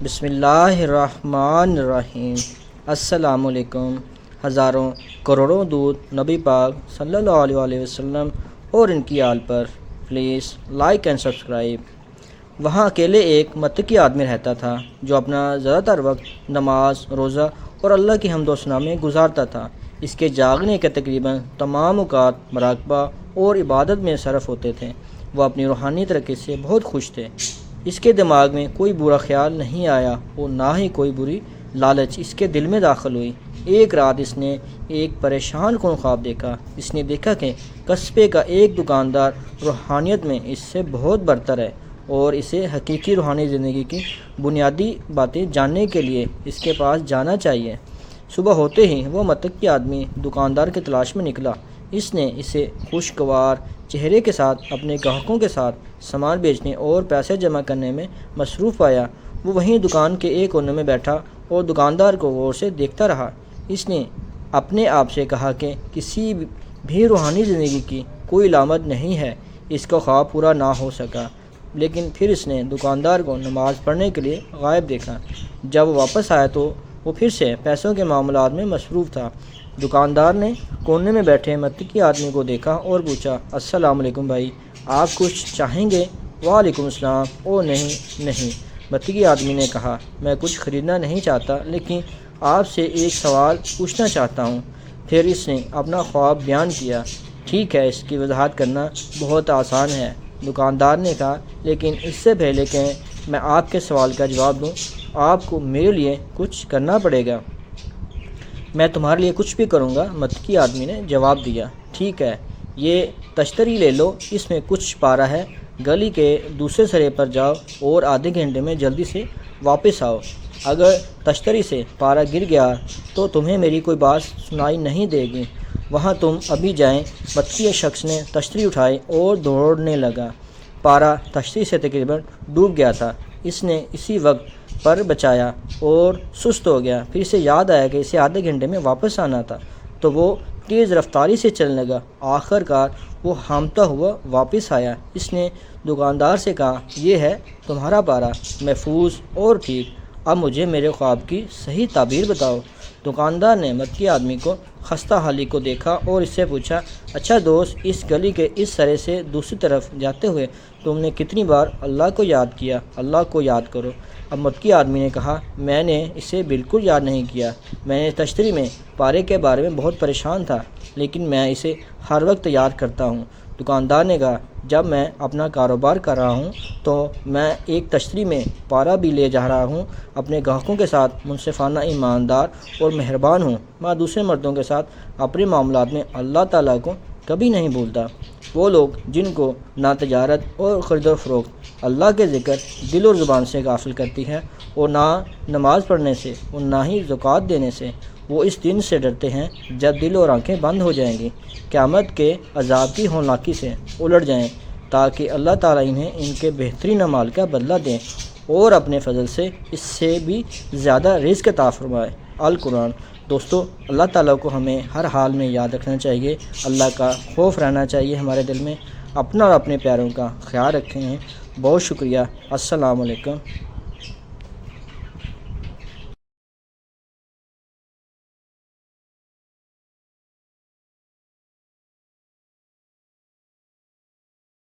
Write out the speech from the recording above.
بسم اللہ الرحمن الرحیم۔ السلام علیکم۔ ہزاروں کروڑوں درود نبی پاک صلی اللہ علیہ وسلم اور ان کی آل پر۔ Please like and subscribe. وہاں اکیلے ایک متقی آدمی رہتا تھا جو اپنا زیادہ تر وقت نماز، روزہ اور اللہ کی حمد و ثنا میں گزارتا تھا۔ اس کے جاگنے کے تقریباً تمام اوقات مراقبہ اور عبادت میں صرف ہوتے تھے۔ وہ اپنی روحانی ترقی سے بہت خوش تھے۔ اس کے دماغ میں کوئی برا خیال نہیں آیا اور نہ ہی کوئی بری لالچ اس کے دل میں داخل ہوئی۔ ایک رات اس نے ایک پریشان کن خواب دیکھا۔ اس نے دیکھا کہ قصبے کا ایک دکاندار روحانیت میں اس سے بہت برتر ہے اور اسے حقیقی روحانی زندگی کی بنیادی باتیں جاننے کے لیے اس کے پاس جانا چاہیے۔ صبح ہوتے ہی وہ متقی آدمی دکاندار کی تلاش میں نکلا۔ اس نے اسے خوشگوار چہرے کے ساتھ اپنے گاہکوں کے ساتھ سامان بیچنے اور پیسے جمع کرنے میں مصروف پایا۔ وہ وہیں دکان کے ایک کونے میں بیٹھا اور دکاندار کو غور سے دیکھتا رہا۔ اس نے اپنے آپ سے کہا کہ کسی بھی روحانی زندگی کی کوئی علامت نہیں ہے۔ اس کا خواب پورا نہ ہو سکا، لیکن پھر اس نے دکاندار کو نماز پڑھنے کے لیے غائب دیکھا۔ جب وہ واپس آیا تو وہ پھر سے پیسوں کے معاملات میں مصروف تھا۔ دکاندار نے کونے میں بیٹھے متقی آدمی کو دیکھا اور پوچھا، السلام علیکم بھائی، آپ کچھ چاہیں گے؟ وعلیکم السلام۔ او نہیں۔ متقی آدمی نے کہا، میں کچھ خریدنا نہیں چاہتا، لیکن آپ سے ایک سوال پوچھنا چاہتا ہوں۔ پھر اس نے اپنا خواب بیان کیا۔ ٹھیک ہے، اس کی وضاحت کرنا بہت آسان ہے، دکاندار نے کہا، لیکن اس سے پہلے کہ میں آپ کے سوال کا جواب دوں، آپ کو میرے لیے کچھ کرنا پڑے گا۔ میں تمہارے لیے کچھ بھی کروں گا، متقی آدمی نے جواب دیا۔ ٹھیک ہے، یہ تشتری لے لو، اس میں کچھ پارا ہے۔ گلی کے دوسرے سرے پر جاؤ اور آدھے گھنٹے میں جلدی سے واپس آؤ۔ اگر تشتری سے پارا گر گیا تو تمہیں میری کوئی بات سنائی نہیں دے گی۔ وہاں تم ابھی جائیں۔ متقی شخص نے تشتری اٹھائی اور دوڑنے لگا۔ پارا تشتری سے تقریباً ڈوب گیا تھا۔ اس نے اسی وقت پر بچایا اور سست ہو گیا۔ پھر اسے یاد آیا کہ اسے آدھے گھنٹے میں واپس آنا تھا، تو وہ تیز رفتاری سے چلنے لگا۔ آخر کار وہ ہامتا ہوا واپس آیا۔ اس نے دکاندار سے کہا، یہ ہے تمہارا پارا، محفوظ اور ٹھیک۔ اب مجھے میرے خواب کی صحیح تعبیر بتاؤ۔ دکاندار نے متقی آدمی کو خستہ حالی کو دیکھا اور اس سے پوچھا، اچھا دوست، اس گلی کے اس سرے سے دوسری طرف جاتے ہوئے تم نے کتنی بار اللہ کو یاد کیا؟ اللہ کو یاد کرو۔ اب متقی آدمی نے کہا، میں نے اسے بالکل یاد نہیں کیا۔ میں نے تشتری میں پارے کے بارے میں بہت پریشان تھا، لیکن میں اسے ہر وقت یاد کرتا ہوں۔ دکاندار نے کہا، جب میں اپنا کاروبار کر رہا ہوں تو میں ایک تشتری میں پارا بھی لے جا رہا ہوں۔ اپنے گاہکوں کے ساتھ منصفانہ، ایماندار اور مہربان ہوں۔ میں دوسرے مردوں کے ساتھ اپنے معاملات میں اللہ تعالیٰ کو کبھی نہیں بھولتا۔ وہ لوگ جن کو نہ تجارت اور خرید و فروخت اللہ کے ذکر دل اور زبان سے غافل کرتی ہے اور نہ نماز پڑھنے سے اور نہ ہی زکوٰۃ دینے سے، وہ اس دن سے ڈرتے ہیں جب دل اور آنکھیں بند ہو جائیں گی، قیامت کے عذاب کی ہولناکی سے الٹ جائیں، تاکہ اللہ تعالیٰ انہیں ان کے بہترین اعمال کا بدلہ دیں اور اپنے فضل سے اس سے بھی زیادہ رزق عطا فرمائے۔ القرآن۔ دوستو، اللہ تعالیٰ کو ہمیں ہر حال میں یاد رکھنا چاہیے، اللہ کا خوف رہنا چاہیے ہمارے دل میں۔ اپنا اور اپنے پیاروں کا خیال رکھیں۔ بہت شکریہ۔ السلام علیکم۔